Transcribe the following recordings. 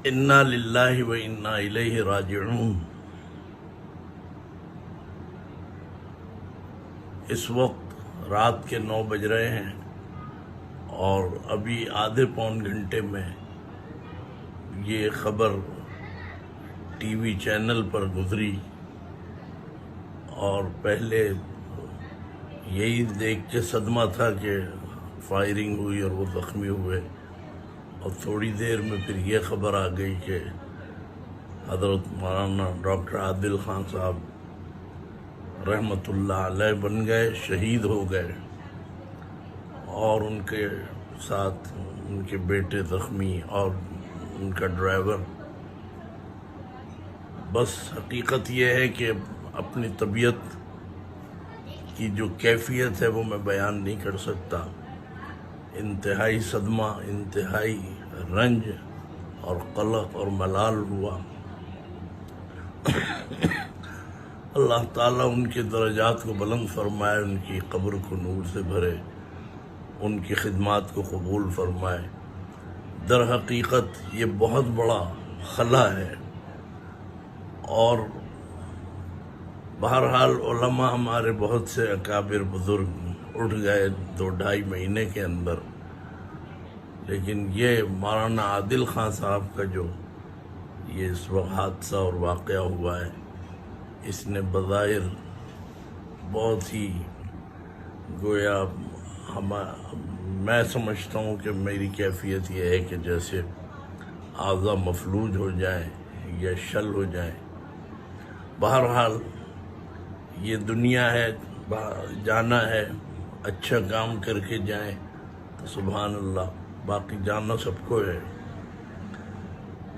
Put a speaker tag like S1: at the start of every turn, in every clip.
S1: انا للہ و انا الیہ راجعون۔ اس وقت رات کے 9 بج رہے ہیں اور ابھی آدھے پون گھنٹے میں یہ خبر ٹی وی چینل پر گزری، اور پہلے یہی دیکھ کے صدمہ تھا کہ فائرنگ ہوئی اور وہ زخمی ہوئے، اور تھوڑی دیر میں پھر یہ خبر آ گئی کہ حضرت مولانا ڈاکٹر عادل خان صاحب رحمۃ اللہ علیہ بن گئے، شہید ہو گئے، اور ان کے ساتھ ان کے بیٹے زخمی اور ان کا ڈرائیور۔ بس حقیقت یہ ہے کہ اپنی طبیعت کی جو کیفیت ہے وہ میں بیان نہیں کر سکتا۔ انتہائی صدمہ، انتہائی رنج اور قلق اور ملال ہوا۔ اللہ تعالیٰ ان کے درجات کو بلند فرمائے، ان کی قبر کو نور سے بھرے، ان کی خدمات کو قبول فرمائے۔ در حقیقت یہ بہت بڑا خلا ہے، اور بہرحال علماء ہمارے بہت سے اکابر بزرگ اٹھ گئے 2-2.5 مہینے کے اندر، لیکن یہ مولانا عادل خان صاحب کا جو یہ اس وقت حادثہ اور واقعہ ہوا ہے، اس نے بظاہر بہت ہی گویا میں سمجھتا ہوں کہ میری کیفیت یہ ہے کہ جیسے اعضاء مفلوج ہو جائیں یا شل ہو جائیں۔ بہرحال یہ دنیا ہے، جانا ہے، اچھا کام کر کے جائیں تو سبحان اللہ، باقی جانا سب کو ہے۔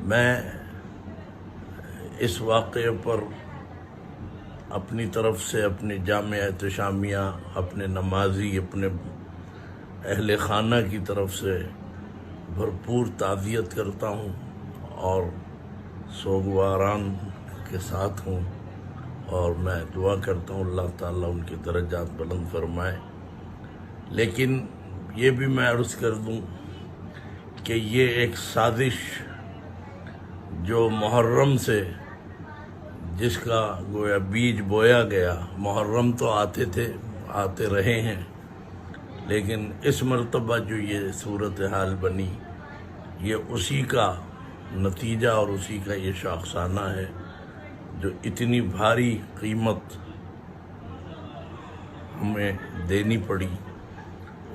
S1: میں اس واقعے پر اپنی طرف سے اپنے جامع احتشامیہ، اپنے نمازی، اپنے اہل خانہ کی طرف سے بھرپور تعزیت کرتا ہوں اور سوگواران کے ساتھ ہوں، اور میں دعا کرتا ہوں اللہ تعالیٰ ان کے درجات بلند فرمائے۔ لیکن یہ بھی میں عرض کر دوں کہ یہ ایک سازش جو محرم سے جس کا گویا بیج بویا گیا، محرم تو آتے تھے، آتے رہے ہیں، لیکن اس مرتبہ جو یہ صورتحال بنی، یہ اسی کا نتیجہ اور اسی کا یہ شاخسانہ ہے جو اتنی بھاری قیمت ہمیں دینی پڑی،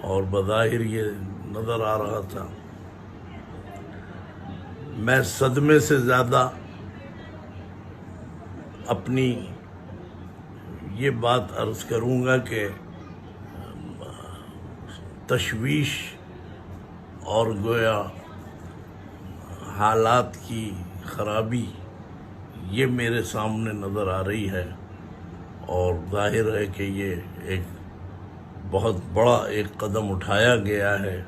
S1: اور بظاہر یہ نظر آ رہا تھا۔ میں صدمے سے زیادہ اپنی یہ بات عرض کروں گا کہ تشویش اور گویا حالات کی خرابی یہ میرے سامنے نظر آ رہی ہے، اور ظاہر ہے کہ یہ ایک بہت بڑا ایک قدم اٹھایا گیا ہے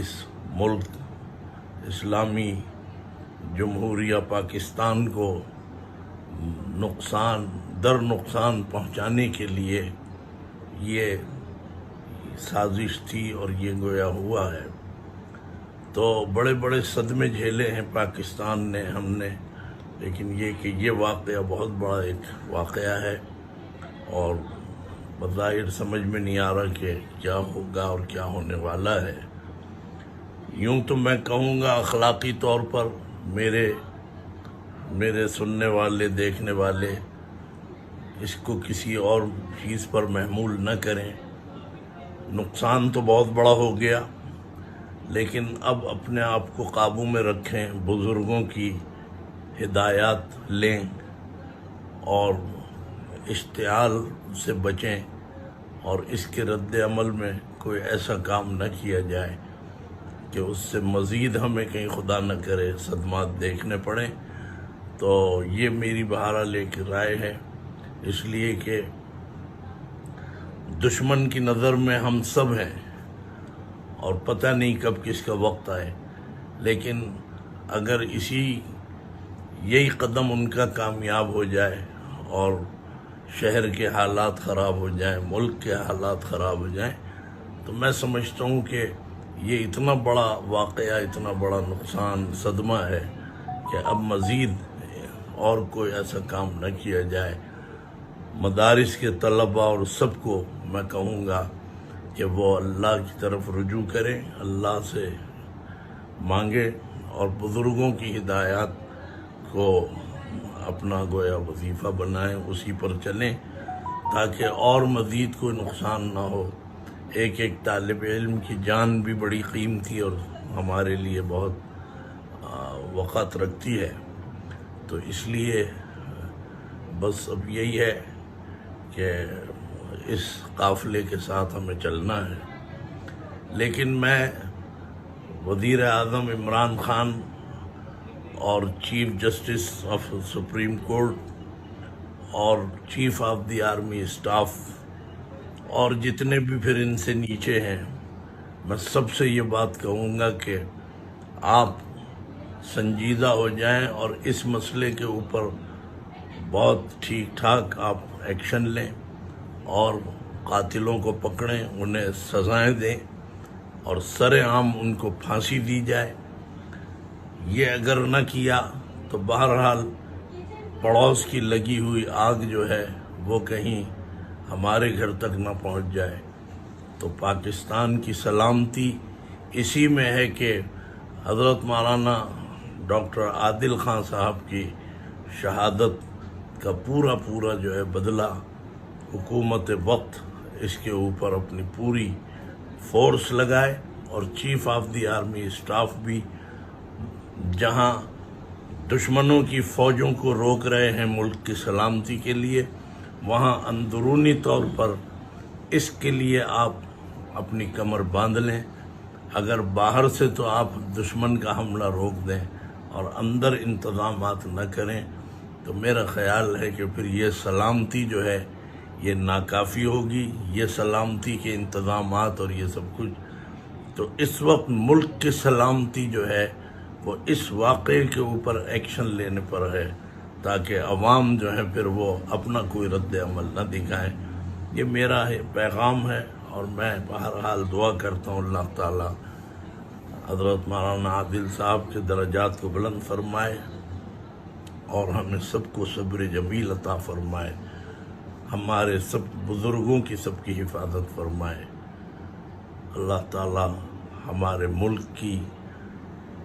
S1: اس ملک اسلامی جمہوریہ پاکستان کو نقصان در نقصان پہنچانے کے لیے یہ سازش تھی، اور یہ گویا ہوا ہے۔ تو بڑے بڑے صدمے جھیلے ہیں پاکستان نے، ہم نے، لیکن یہ کہ یہ واقعہ بہت بڑا ایک واقعہ ہے، اور بظاہر سمجھ میں نہیں آ رہا کہ کیا ہوگا اور کیا ہونے والا ہے۔ یوں تو میں کہوں گا اخلاقی طور پر میرے سننے والے، دیکھنے والے اس کو کسی اور چیز پر محمول نہ کریں۔ نقصان تو بہت بڑا ہو گیا، لیکن اب اپنے آپ کو قابو میں رکھیں، بزرگوں کی ہدایات لیں اور اشتعال سے بچیں، اور اس کے رد عمل میں کوئی ایسا کام نہ کیا جائے کہ اس سے مزید ہمیں کہیں خدا نہ کرے صدمات دیکھنے پڑیں۔ تو یہ میری بہرحال ایک رائے ہے، اس لیے کہ دشمن کی نظر میں ہم سب ہیں، اور پتہ نہیں کب کس کا وقت آئے، لیکن اگر یہی قدم ان کا کامیاب ہو جائے اور شہر کے حالات خراب ہو جائیں، ملک کے حالات خراب ہو جائیں، تو میں سمجھتا ہوں کہ یہ اتنا بڑا واقعہ، اتنا بڑا نقصان، صدمہ ہے کہ اب مزید اور کوئی ایسا کام نہ کیا جائے۔ مدارس کے طلباء اور سب کو میں کہوں گا کہ وہ اللہ کی طرف رجوع کریں، اللہ سے مانگے اور بزرگوں کی ہدایات کو اپنا گویا وظیفہ بنائیں، اسی پر چلیں تاکہ اور مزید کوئی نقصان نہ ہو۔ ایک ایک طالب علم کی جان بھی بڑی قیمتی اور ہمارے لیے بہت وقت رکھتی ہے، تو اس لیے بس اب یہی ہے کہ اس قافلے کے ساتھ ہمیں چلنا ہے۔ لیکن میں وزیر اعظم عمران خان اور chief justice of supreme court اور chief of the army staff اور جتنے بھی پھر ان سے نیچے ہیں، میں سب سے یہ بات کہوں گا کہ آپ سنجیدہ ہو جائیں اور اس مسئلے کے اوپر بہت ٹھیک ٹھاک آپ ایکشن لیں اور قاتلوں کو پکڑیں، انہیں سزائیں دیں اور سرعام ان کو پھانسی دی جائے۔ یہ اگر نہ کیا تو بہرحال پڑوس کی لگی ہوئی آگ جو ہے وہ کہیں ہمارے گھر تک نہ پہنچ جائے۔ تو پاکستان کی سلامتی اسی میں ہے کہ حضرت مولانا ڈاکٹر عادل خان صاحب کی شہادت کا پورا جو ہے بدلہ حکومت وقت اس کے اوپر اپنی پوری فورس لگائے، اور chief of the army staff بھی جہاں دشمنوں کی فوجوں کو روک رہے ہیں ملک کی سلامتی کے لیے، وہاں اندرونی طور پر اس کے لیے آپ اپنی کمر باندھ لیں۔ اگر باہر سے تو آپ دشمن کا حملہ روک دیں اور اندر انتظامات نہ کریں تو میرا خیال ہے کہ پھر یہ سلامتی جو ہے یہ ناکافی ہوگی۔ یہ سلامتی کے انتظامات اور یہ سب کچھ، تو اس وقت ملک کی سلامتی جو ہے وہ اس واقعے کے اوپر ایکشن لینے پر ہے تاکہ عوام جو ہے پھر وہ اپنا کوئی رد عمل نہ دکھائیں۔ یہ میرا پیغام ہے اور میں بہرحال دعا کرتا ہوں اللہ تعالیٰ حضرت مولانا عادل صاحب کے درجات کو بلند فرمائے اور ہمیں سب کو صبر جمیل عطا فرمائے، ہمارے سب بزرگوں کی سب کی حفاظت فرمائے۔ اللہ تعالیٰ ہمارے ملک کی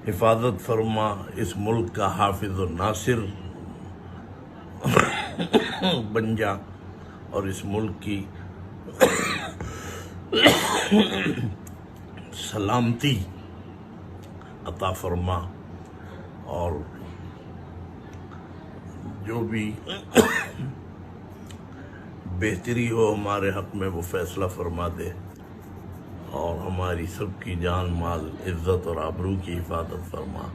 S1: حفاظت فرما، اس ملک کا حافظ و ناصر بن جا اور اس ملک کی سلامتی عطا فرما، اور جو بھی بہتری ہو ہمارے حق میں وہ فیصلہ فرما دے، اور ہماری سب کی جان مال عزت اور آبرو کی حفاظت فرما۔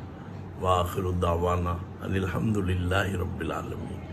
S1: وآخر دعوانا ان الحمد للہ رب العالمین۔